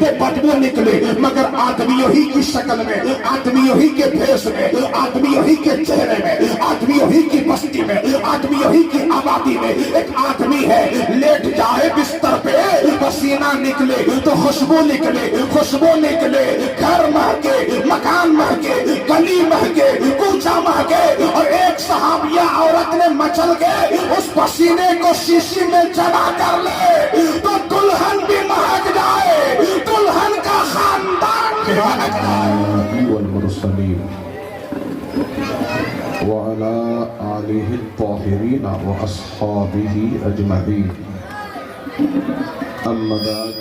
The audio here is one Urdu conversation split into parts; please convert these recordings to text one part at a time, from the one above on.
تو بدبو نکلے، مگر آدمیوں ہی کی شکل میں، آدمیوں ہی کے بھیس میں، آدمیوں ہی کے چہرے میں، آدمیوں ہی کی بستی میں، آدمیوں ہی کی آبادی میں ایک آدمی ہے، لیٹ جائے بستر پہ پسینہ نکلے تو خوشبو نکلے، خوشبو نکلے، گھر مہکے، مکان مہکے، گلی مہکے، کوچہ مہکے، اور ایک صحابیہ عورت نے مچل کے اس پسینے کو شیشی میں جلا کر لے تو دلہن بھی مہک جائے، دلہن کا خاندان بھی مہک جائے۔ والمرسلین وعلى آلہ الطاہرین واصحابہ اجمعین، اما بعد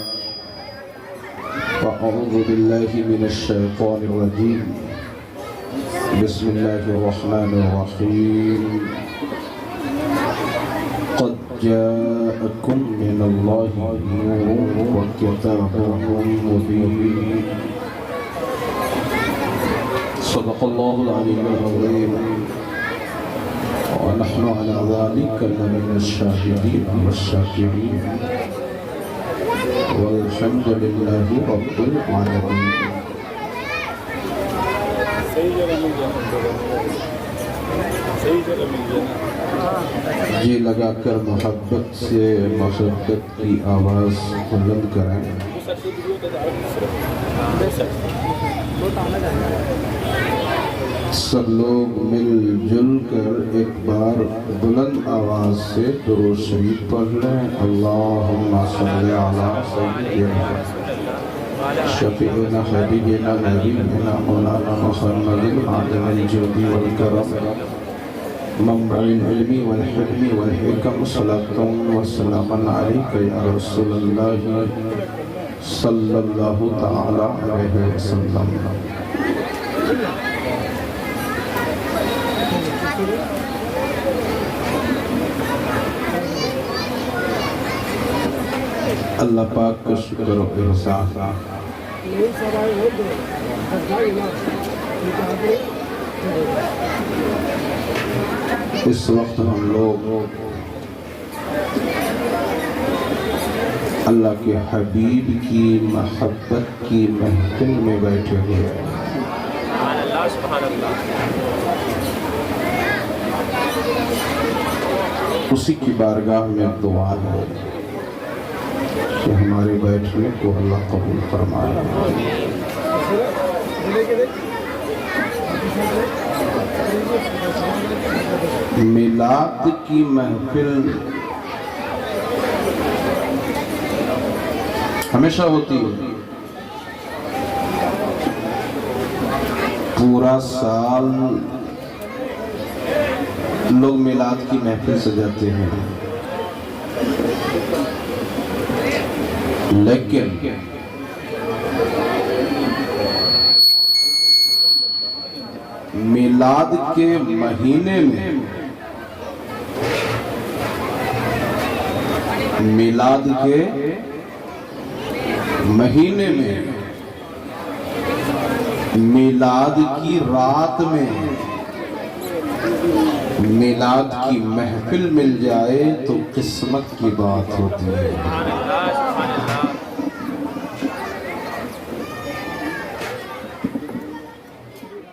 فاعوذ باللہ من الشیطان الرجیم، بسم اللہ الرحمن الرحیم، قد جاءکم من اللہ نور وکتاب مبین، صدق اللہ العلی العظیم، ونحن على ذلك لمن الشاهدين والشاكرين، والحمد لله رب العالمين۔ جی لگا کر محبت سے محبت کی آواز بلند کریں۔ سب لوگ مل جل کر ایک بار بلند آواز سے درود شریف پڑھ لیں۔ اللہم صلی علی سیدنا شفیعنا حبیبنا نبینا مولانا محمد عالم الجود والکرم منبع العلم والحکم والحکم، صلاۃ و سلام علیک یا رسول اللہ صلی اللہ تعالی علیہ وسلم۔ اللہ پاک کا شکر و احسان، اس وقت ہم لوگ اللہ کے حبیب کی محبت کی محفل میں بیٹھے ہوئے ہیں۔ اسی کی بارگاہ میں دعا ہے کہ ہمارے بیٹھنے کو اللہ قبول فرمائے۔ میلاد کی محفل ہمیشہ ہوتی ہے، پورا سال لوگ میلاد کی محفل سجاتے ہیں، لیکن میلاد کے مہینے میں، میلاد کے مہینے میں، میلاد کی رات میں میلاد کی محفل مل جائے تو قسمت کی بات ہوتی ہے۔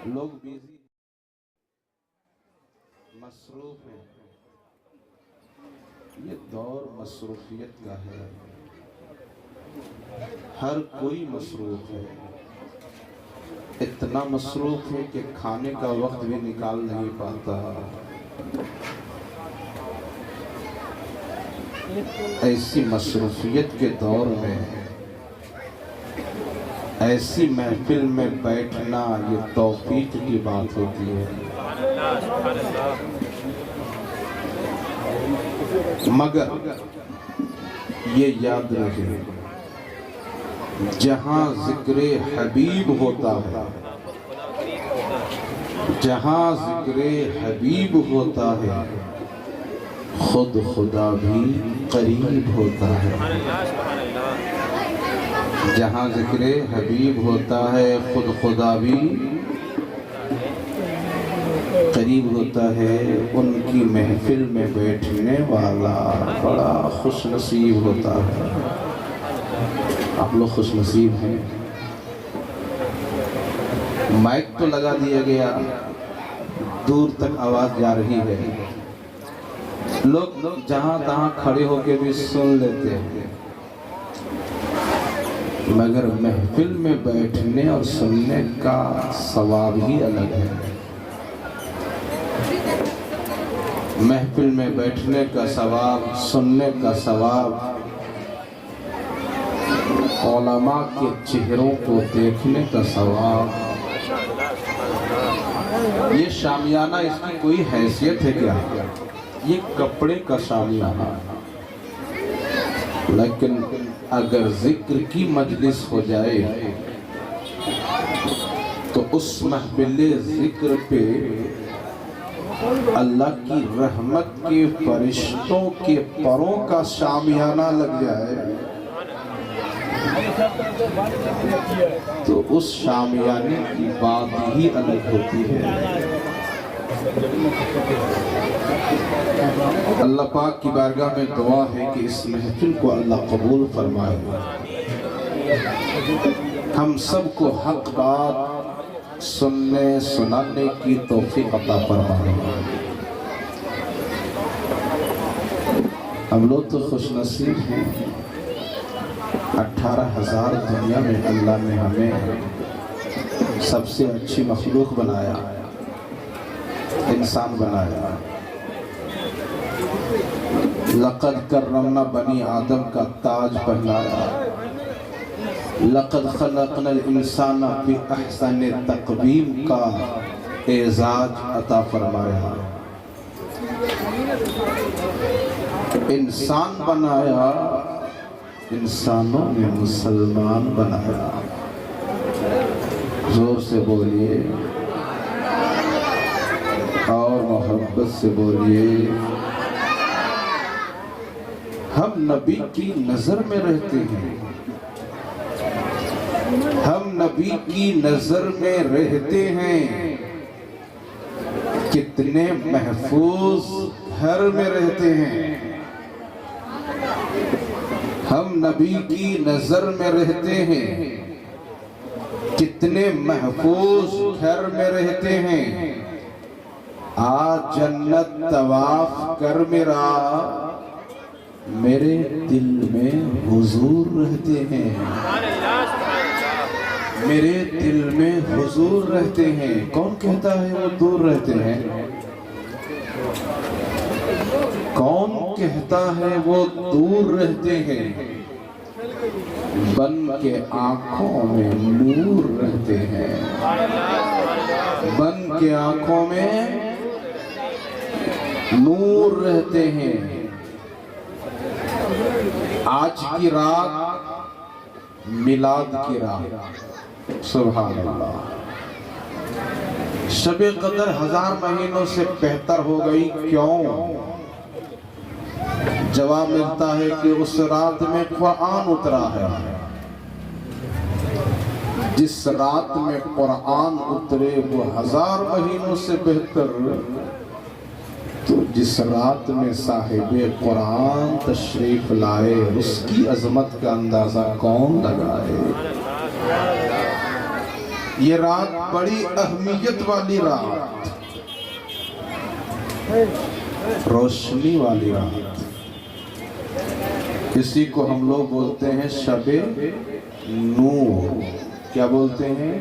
لوگ بیزی مصروف ہیں، یہ دور مصروفیت کا ہے، ہر کوئی مصروف ہے، اتنا مصروف ہے کہ کھانے کا وقت بھی نکال نہیں پاتا۔ ایسی مصروفیت کے دور میں ایسی محفل میں بیٹھنا یہ توفیق کی بات ہوتی ہے، مگر یہ یاد رکھیں، جہاں ذکر حبیب ہوتا ہے، جہاں ذکر حبیب ہوتا ہے، خود خدا بھی قریب ہوتا ہے۔ جہاں ذکر حبیب ہوتا ہے، خود خدا بھی قریب ہوتا ہے۔ ان کی محفل میں بیٹھنے والا بڑا خوش نصیب ہوتا ہے۔ آپ لوگ خوش نصیب ہیں، مائک تو لگا دیا گیا، دور تک آواز جا رہی ہے، لوگ جہاں تہاں کھڑے ہو کے بھی سن لیتے ہیں، مگر محفل میں بیٹھنے اور سننے کا ثواب ہی الگ ہے۔ محفل میں بیٹھنے کا ثواب، سننے کا ثواب، علماء کے چہروں کو دیکھنے کا ثواب، یہ شامیانہ اس کی کوئی حیثیت ہے کیا؟ یہ کپڑے کا شامیانہ، لیکن اگر ذکر کی مجلس ہو جائے تو اس محفل ذکر پہ اللہ کی رحمت کے فرشتوں کے پروں کا شامیانہ لگ جائے تو اس شامیانے کی بات ہی الگ ہوتی ہے۔ اللہ پاک کی بارگاہ میں دعا ہے کہ اس محفل کو اللہ قبول فرمائے، ہم سب کو حق بات سننے سنانے کی توفیق عطا فرمائے۔ ہم لوگ تو خوش نصیب ہیں، 18,000 دنیا میں اللہ نے ہمیں سب سے اچھی مخلوق بنایا، انسان بنایا۔ لقد کرمنا بنی آدم کا تاج پہنایا، لقد خلقنا الانسان فی احسن تقویم کا اعزاز عطا فرمایا۔ انسان بنایا، انسانوں میں مسلمان بنایا۔ زور سے بولیے اور محبت سے بولیے، ہم نبی کی نظر میں رہتے ہیں، ہم نبی کی نظر میں رہتے ہیں، کتنے محفوظ گھر میں رہتے ہیں، ہم نبی کی نظر میں رہتے ہیں، کتنے محفوظ گھر میں رہتے ہیں۔ آج جنت طواف کر میرا، میرے دل میں حضور رہتے ہیں، میرے دل میں حضور رہتے ہیں۔ کون کہتا ہے وہ دور رہتے ہیں؟ کون کہتا ہے وہ دور رہتے ہیں؟ بن کے آنکھوں میں نور رہتے ہیں، بن کے آنکھوں میں نور رہتے ہیں۔ آج کی رات میلاد کی رات، سبحان اللہ، شب قدر 1000 مہینوں سے بہتر ہو گئی، کیوں؟ جواب ملتا ہے کہ اس رات میں قرآن اترا ہے۔ جس رات میں قرآن اترے وہ 1000 مہینوں سے بہتر، تو جس رات میں صاحب قرآن تشریف لائے اس کی عظمت کا اندازہ کون لگائے؟ یہ رات بڑی اہمیت والی رات، روشنی والی رات، اسی کو ہم لوگ بولتے ہیں شب نور۔ کیا بولتے ہیں؟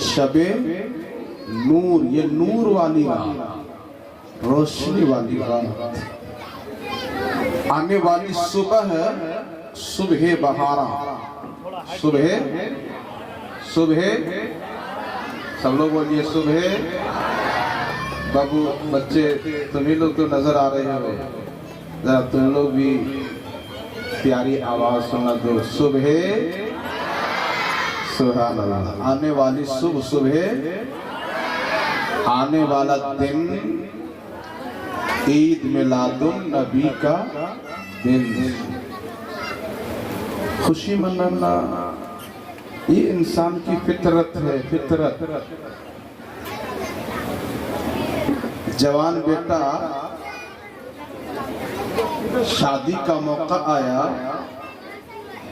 شب نور، یہ نور والی رات، روشنی والی رات۔ آنے والی صبح ہے صبح بہارا، صبح سب لوگ بولیے صبح۔ بابو بچے تمہیں لوگ تو نظر آ رہے ہیں، ذرا تم لوگ بھی پیاری آواز سنا دو، صبح سبحان اللہ۔ آنے والی صبح، آنے والا دن عید میلاد النبی کا دن، خوشی منانا یہ انسان کی فطرت ہے، فطرت۔ جوان بیٹا شادی کا موقع آیا،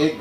1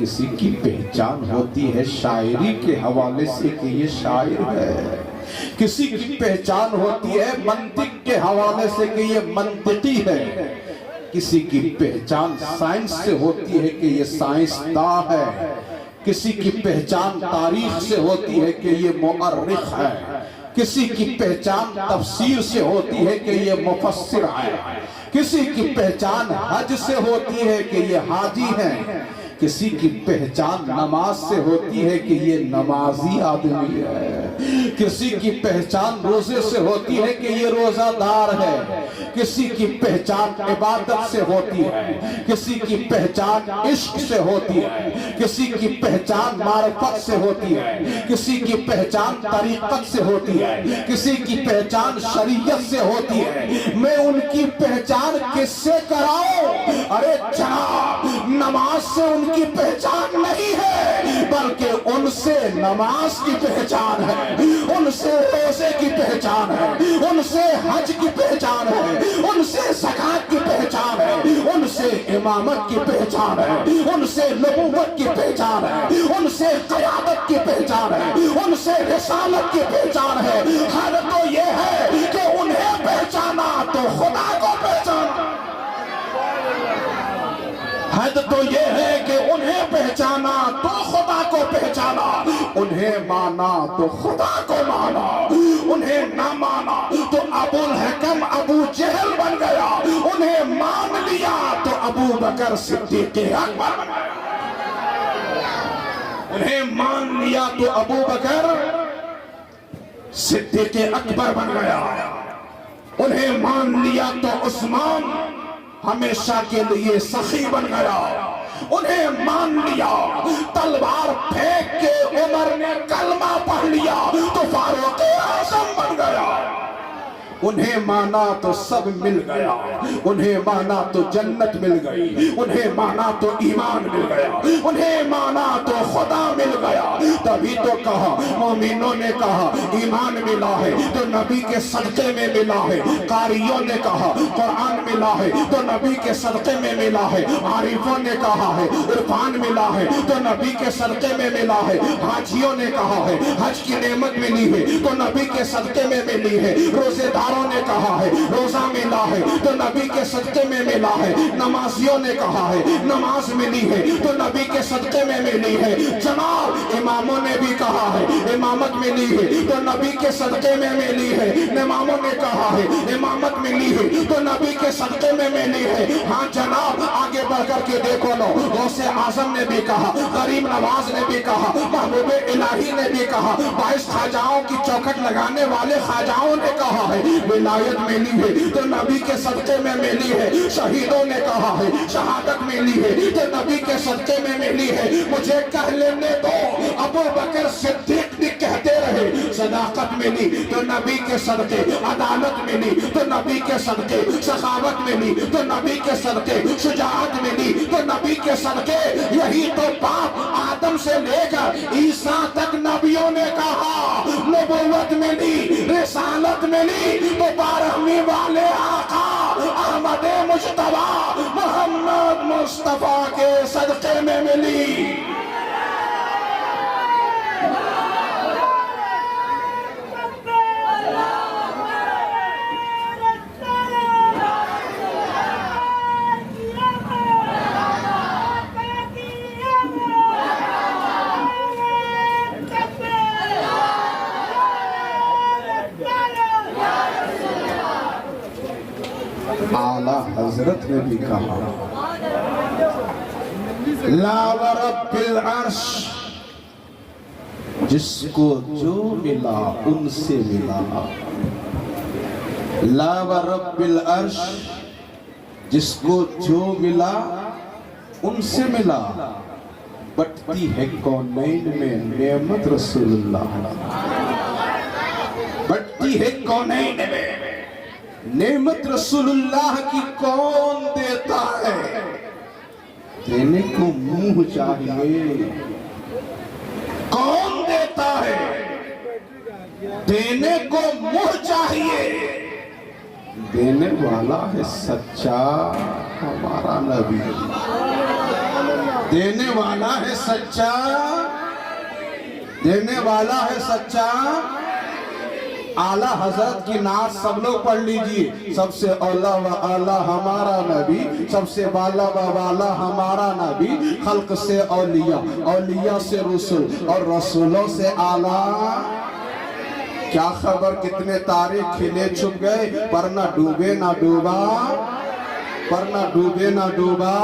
کسی کی پہچان ہوتی ہے شاعری کے حوالے سے کہ یہ شاعر ہے، کسی کی پہچان ہوتی ہے منطق کے حوالے سے کہ یہ منطقی ہے، کسی کی پہچان سائنس سے ہوتی ہے کہ یہ سائنسداں ہے، کسی کی پہچان تاریخ سے ہوتی ہے کہ یہ مؤرخ ہے، کسی کی پہچان تفسیر سے ہوتی ہے کہ یہ مفسر ہے، کسی کی پہچان حج سے ہوتی ہے کہ یہ حاجی ہے، کسی کی پہچان نماز سے ہوتی ہے کہ یہ نمازی آدمی ہے، کسی کی پہچان روزے سے ہوتی ہے کہ یہ روزہ دار ہے، کسی کی پہچان عبادت سے ہوتی ہے، کسی کی پہچان عشق سے ہوتی ہے، کسی کی پہچان معرفت سے ہوتی ہے، کسی کی پہچان طریقت سے ہوتی ہے، کسی کی پہچان شریعت سے ہوتی ہے۔ میں ان کی پہچان کس سے کراؤں؟ ارے جناب، نماز سے ان کی پہچان نہیں ہے، بلکہ ان سے نماز کی پہچان ہے، ان سے روزے کی پہچان ہے، ان سے حج کی پہچان ہے، ان سے زکات کی پہچان ہے، ان سے امامت کی پہچان ہے، ان سے نبوت کی پہچان ہے، ان سے قیادت کی پہچان ہے، ان سے رسالت کی پہچان ہے۔ حد تو یہ ہے کہ انہیں پہچانا تو خدا کو پہچانا، حد تو یہ ہے کہ انہیں پہچانا تو خدا کو پہچانا، انہیں مانا تو خدا کو مانا، انہیں نہ مانا تو ابو الحکم ابو جہل بن گیا، انہیں مان لیا تو ابو بکر صدیق اکبر بن گیا، انہیں مان لیا تو ابو بکر صدیق اکبر بن گیا، انہیں مان لیا تو عثمان ہمیشہ کے لیے سخی بن گیا، انہیں مان لیا تلوار پھینک کے عمر نے کلمہ پڑھ لیا تو فاروق اعظم بن گیا، انہیں مانا تو سب مل گیا، انہیں مانا تو جنت مل گئی، انہیں مانا تو ایمان مل گیا، انہیں مانا تو خدا مل گیا۔ تبھی تو کہا، مومنوں نے کہا ایمان ملا ہے تو نبی کے صدقے میں ملا ہے، قاریوں نے کہا قرآن ملا ہے تو نبی کے صدقے میں ملا ہے، عارفوں نے کہا ہے عرفان ملا ہے تو نبی کے صدقے میں ملا ہے، حاجیوں نے کہا ہے حج کی نعمت ملی ہے تو نبی کے صدقے میں ملی ہے، روزے دار نے کہا ہے روزہ ملا ہے تو نبی کے صدقے میں ملا ہے، نمازیوں نے کہا ہے نماز ملی ہے تو نبی کے صدقے میں ملی ہے، جناب اماموں نے بھی کہا ہے امامت ملی ہے تو نبی کے صدقے میں ملی ہے، اماموں نے کہا ہے امامت ملی ہے تو نبی کے صدقے میں ملی ہے۔ ہاں جناب، آگے بڑھ کر کے دیکھو لو، غوث اعظم نے بھی کہا، غریب نواز نے بھی کہا، محبوب الہی نے بھی کہا، 22 خواجاؤں کی چوکھٹ لگانے والے خواجاؤں نے کہا ہے ولایت ملی ہے تو نبی کے صدقے میں ملی ہے، شہیدوں نے کہا ہے شہادت ملی ہے تو نبی کے صدقے میں ملی ہے۔ مجھے کہہ لینے دو، ابو بکر صدیق بھی کہتے رہے صداقت ملی تو نبی کے صدقے، عدالت ملی تو نبی کے صدقے، سخاوت ملی تو نبی کے صدقے، شجاعت ملی تو نبی کے صدقے۔ یہی تو باپ آدم سے لے کر عیسیٰ تک نبیوں نے کہا، نبوت ملی، رسالت ملی تو 12ویں والے آقا احمد مجتبی محمد مصطفیٰ کے صدقے میں ملی۔ اعلیٰ حضرت نے بھی کہا، لا ورب العرش، جس کو جو ملا ان سے ملا، لا ورب العرش، جس کو جو ملا ان سے ملا، بٹتی ہے کونین میں نعمت رسول اللہ، بٹتی ہے کونین میں نعمت رسول اللہ کی کون دیتا ہے؟ دینے کو منہ چاہیے، کون دیتا ہے؟ دینے کو منہ چاہیے، دینے والا ہے سچا ہمارا نبی، دینے والا ہے سچا، دینے والا ہے سچا۔ اعلیٰ حضرت کی نعت سب لوگ پڑھ لیجئے۔ سب سے اولا و اعلیٰ ہمارا نبی، سب سے بالا و بالا ہمارا نبی، خلق سے اولیاء، اولیاء سے رسول، اور رسولوں سے اعلیٰ۔ کیا خبر کتنے تارے کھلے چھپ گئے، پر نہ ڈوبے نہ ڈوبا، پر نہ ڈوبے نہ ڈوبا۔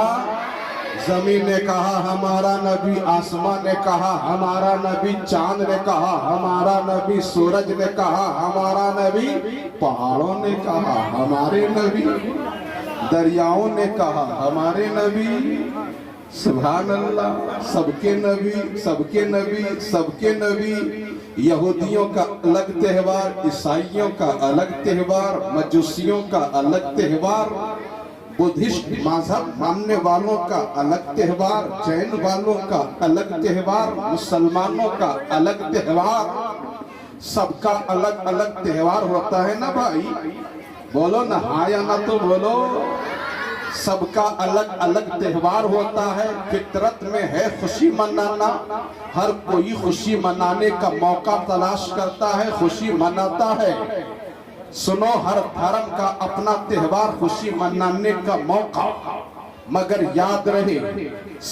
زمین نے کہا ہمارا نبی، آسمان نے کہا ہمارا نبی، چاند نے کہا ہمارا نبی، سورج نے کہا ہمارا نبی، پہاڑوں نے کہا ہمارے نبی، دریاؤں نے کہا ہمارے نبی۔ سبحان اللہ، سب کے نبی، سب کے نبی، سب کے نبی۔ یہودیوں کا الگ تہوار، عیسائیوں کا الگ تہوار، مجوسیوں کا الگ تہوار، بدھسٹ مذہب ماننے والوں کا الگ تہوار، جین والوں کا الگ تہوار، مسلمانوں کا الگ تہوار، سب کا الگ الگ تہوار ہوتا ہے نا بھائی، بولو نا ہاں یا نہ تو بولو۔ سب کا الگ الگ تہوار ہوتا ہے، فطرت میں ہے خوشی منانا، ہر کوئی خوشی منانے کا موقع تلاش کرتا ہے، خوشی مناتا ہے۔ سنو، ہر دھرم کا اپنا تہوار، خوشی منانے کا موقع، مگر یاد رہے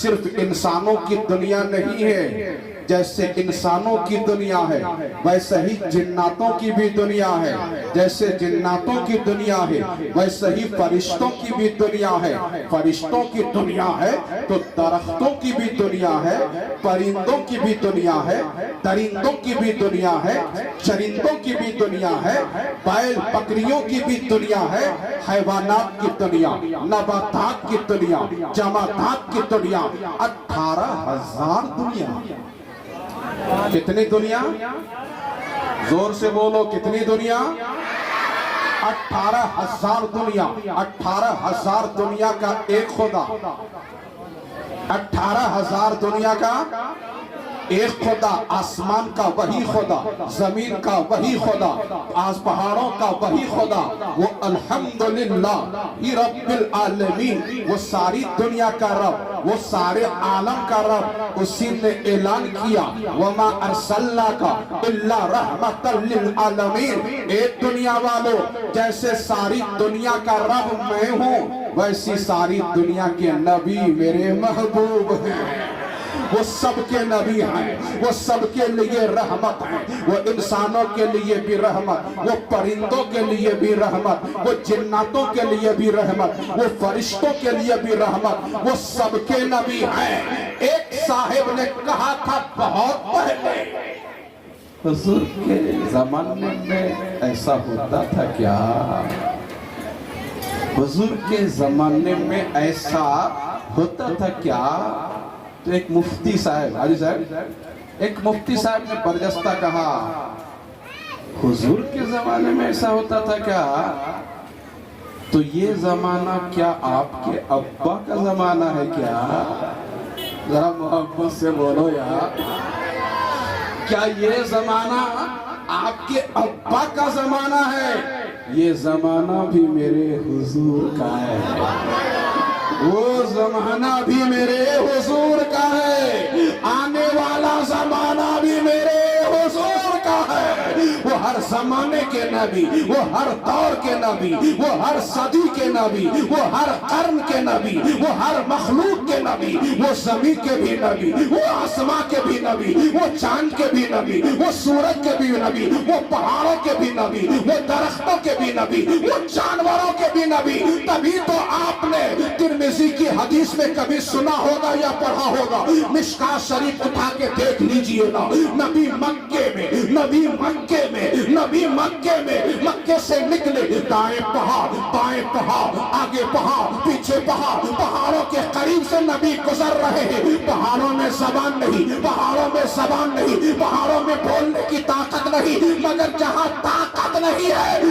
صرف انسانوں کی دنیا نہیں ہے۔ جیسے انسانوں کی دنیا ہے ویسے ہی جناتوں کی بھی دنیا ہے، جیسے جناتوں کی دنیا ہے ویسے ہی فرشتوں کی بھی دنیا ہے۔ فرشتوں کی دنیا ہے تو درختوں کی بھی دنیا ہے، پرندوں کی بھی دنیا ہے، درندوں کی بھی دنیا ہے، چرندوں کی بھی دنیا ہے، بیل بکریوں کی بھی دنیا ہے، حیوانات کی دنیا، نباتات کی دنیا، جمادات کی دنیا، 18,000 دنیا۔ کتنی دنیا؟ زور سے بولو، کتنی دنیا؟ 18,000 دنیا۔ 18,000 دنیا کا ایک خدا، 18,000 دنیا کا ایک خدا، آسمان کا وہی خدا، زمین کا وہی خدا، پہاڑوں کا وہی خدا، وہ الحمدللہ رب العالمین، وہ ساری دنیا کا رب، وہ سارے عالم کا رب۔ اسی نے اعلان کیا وَمَا أَرْسَلْنَاكَ إِلَّا رَحْمَةً لِلْعَالَمِينَ۔ اے دنیا والو، جیسے ساری دنیا کا رب میں ہوں، ویسی ساری دنیا کے نبی میرے محبوب ہیں۔ وہ سب کے نبی ہیں، وہ سب کے لیے رحمت ہیں، وہ انسانوں کے لیے بھی رحمت، وہ پرندوں کے لیے بھی رحمت، وہ جناتوں کے لیے بھی رحمت، وہ فرشتوں کے لیے بھی رحمت، وہ سب کے نبی ہیں۔ ایک صاحب نے کہا تھا بہت پہلے، حضور کے زمانے میں ایسا ہوتا تھا کیا؟ حضور کے زمانے میں ایسا ہوتا تھا کیا؟ تو ایک مفتی صاحب، حاجی صاحب، ایک مفتی صاحب نے برجستہ کہا حضور کے زمانے میں ایسا ہوتا تھا کیا؟ تو یہ زمانہ کیا آپ کے ابا کا زمانہ ہے کیا؟ ذرا محبت سے بولو یار، کیا یہ زمانہ آپ کے ابا کا زمانہ ہے؟ یہ زمانہ بھی میرے حضور کا ہے، وہ زمانہ بھی میرے حضور کا ہے، آنے والا زمانہ بھی میرے حضور کا ہے۔ وہ ہر زمانے کے نبی، وہ ہر دور کے نبی، وہ ہر صدی کے نبی، وہ ہر قرن کے نبی، وہ ہر مخلوق کے نبی، وہ زمین کے بھی نبی، وہ آسمان کے بھی نبی، وہ چاند کے بھی نبی، وہ سورج کے بھی نبی، وہ پہاڑوں کے بھی نبی، وہ درختوں کے بھی نبی، وہ جانوروں کے بھی نبی۔ تبھی تو آپ نے ترمذی کی حدیث میں کبھی سنا ہوگا یا پڑھا ہوگا، مشکاۃ شریف اٹھا کے دیکھ لیجئے نا، نبی مکے میں، نبی مکے میں، نبی مکے میں، مکے سے نکلے، دائیں پہاڑ، بائیں پہاڑ، آگے پہاڑ، پیچھے پہاڑ، پہاڑوں کے قریب سے نبی گزر رہے ہیں۔ پہاڑوں میں زبان نہیں، پہاڑوں میں زبان نہیں، پہاڑوں میں بولنے کی طاقت نہیں، مگر جہاں طاقت نہیں ہے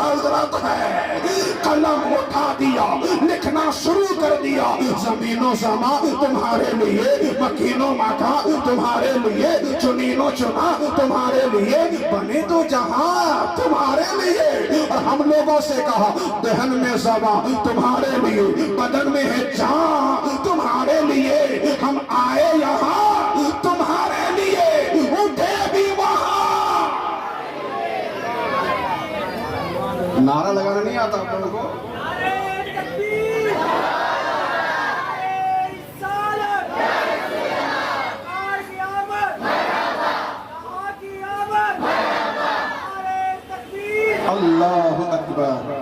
حضرت ہے. قلم اٹھا دیا, لکھنا شروع کر دیا. زمین و زمان تمہارے لیے, مکین و مکان تمہارے لیے, چنین و چنا تمہارے لیے, بنے تو جہاں تمہارے لیے. اور ہم لوگوں سے کہا دہن میں زبان تمہارے لیے, بدن میں ہے جان تمہارے لیے. ہم آئے یہاں تمہارے لیے, اٹھے بھی وہاں. نعرہ لگانا نہیں آتا آپ لوگوں کو؟ اللہ اکبر,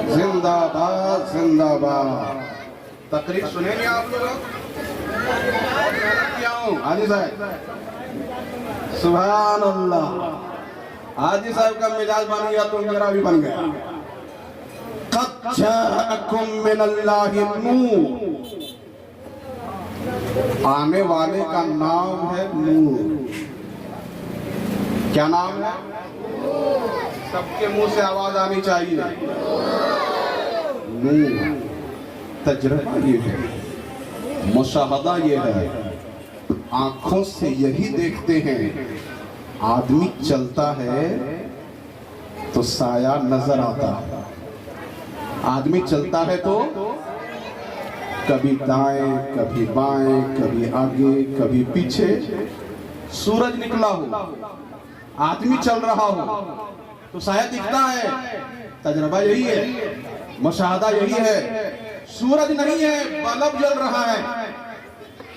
زندہ باد زندہ باد. تقریر سنیں گے آپ لوگ؟ کیا ہوں حاجی صاحب؟ سبحان اللہ. حاجی صاحب کا مزاج بن گیا تو میرا بھی بن گیا. قد جاءکم من اللہ نور, آنے والے کا نام ہے نور. کیا نام ہے؟ سب کے منہ سے آواز آنی چاہیے. نور. تجربہ یہ ہے, مشاہدہ یہ ہے, آنکھوں سے یہی دیکھتے ہیں. آدمی چلتا ہے تو سایہ نظر آتا ہے. آدمی چلتا ہے تو کبھی دائیں کبھی بائیں, کبھی آگے کبھی پیچھے. سورج نکلا ہو, آدمی چل رہا ہو تو سایہ دکھتا ہے. تجربہ یہی ہے, مشاہدہ یہی ہے. سورج نہیں ہے, بلب جل رہا ہے.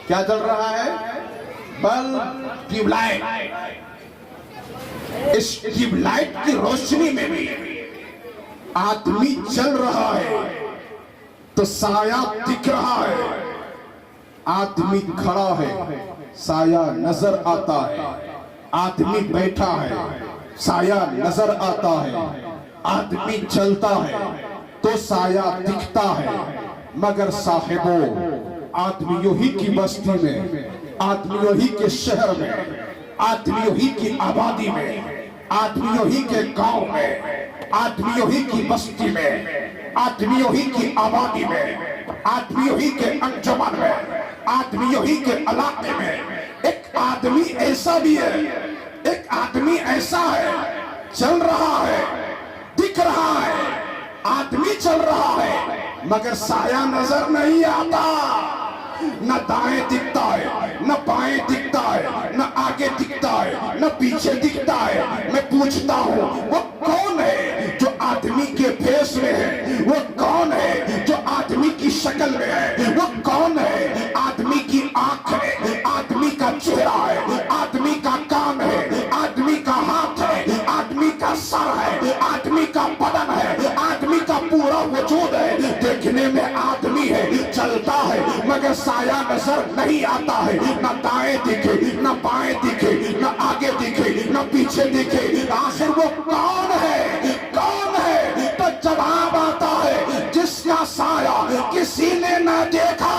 کیا جل رہا ہے؟ Bulb, tube light. اس ٹیوب لائٹ کی روشنی میں بھی آدمی چل رہا ہے تو سایہ دکھ رہا ہے. آدمی کھڑا ہے, سایہ نظر آتا ہے. آدمی بیٹھا ہے, سایہ نظر آتا ہے. آدمی چلتا ہے تو سایہ دکھتا ہے. مگر صاحبو, آدمیوں ہی کی بستی میں, آدمیوں ہی کے شہر میں, آدمیوں ہی کی آبادی میں, آدمیوں ہی کے گاؤں میں, آدمیوں ہی کی بستی میں, آدمیوں ہی کی آبادی میں, آدمیوں ہی کے انجمن میں, آدمیوں ہی کے علاقے میں ایک آدمی ایسا بھی ہے, ایک آدمی ایسا ہے, چل رہا ہے, دکھ رہا ہے. آدمی چل رہا ہے مگر سایہ نظر نہیں آتا. نہ دائیں دکھتا ہے, نہ بائیں دکھتا ہے, نہ آگے دکھتا ہے, نہ پیچھے دکھتا ہے. میں پوچھتا ہوں وہ کون ہے جو آدمی کے بھیس میں ہے؟ وہ کون ہے جو آدمی کی شکل میں ہے؟ وہ کون ہے؟ آدمی کی آنکھ ہے, آدمی کا چہرہ ہے, آدمی کا کان ہے, آدمی کا ہاتھ ہے, آدمی کا سر ہے, آدمی کا بدن ہے, آدمی کا پورا وجود ہے. دیکھنے میں آدمی ہے, چلتا ہے مگر سایہ نظر نہیں آتا ہے. نہ دائیں دکھے, نہ بائیں دکھے, نہ آگے دکھے, نہ پیچھے دکھے. آخر وہ کون ہے؟ کون ہے؟ تو جواب آتا ہے جس کا سایہ کسی نے نہ دیکھا.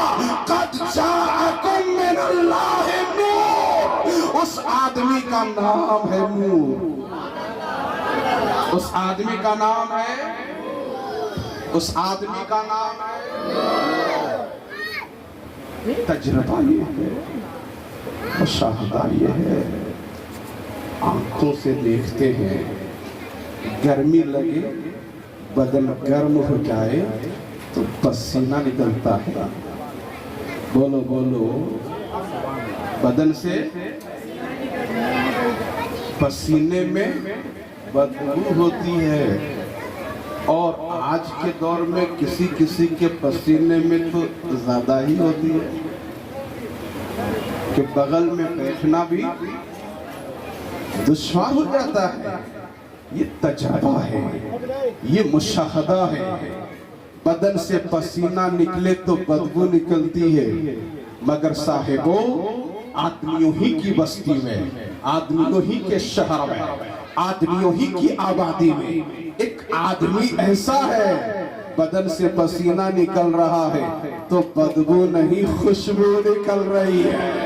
قد جاءکم من اللہ نور. اس آدمی کا نام ہے نور. اس آدمی کا نام ہے, اس آدمی کا نام ہے. تجربہ یہ ہے, مشاہدہ یہ ہے, آنکھوں سے دیکھتے ہیں. گرمی لگے, بدن گرم ہو جائے تو پسینہ نکلتا ہے. بولو بولو, بدن سے پسینے میں بدبو ہوتی ہے. اور آج کے دور میں کسی کسی کے پسینے میں تو زیادہ ہی ہوتی ہے کہ بغل میں بیٹھنا بھی دشوار ہو جاتا ہے. یہ تجربہ ہے, یہ مشاہدہ ہے. بدن سے پسینہ نکلے تو بدبو نکلتی ہے. مگر صاحبو, آدمیوں ہی کی بستی میں, آدمیوں ہی کے شہر میں, آدمیوں ہی کی آبادی میں ایک آدمی ایسا ہے, بدن سے پسینہ نکل رہا ہے تو بدبو نہیں خوشبو نکل رہی ہے.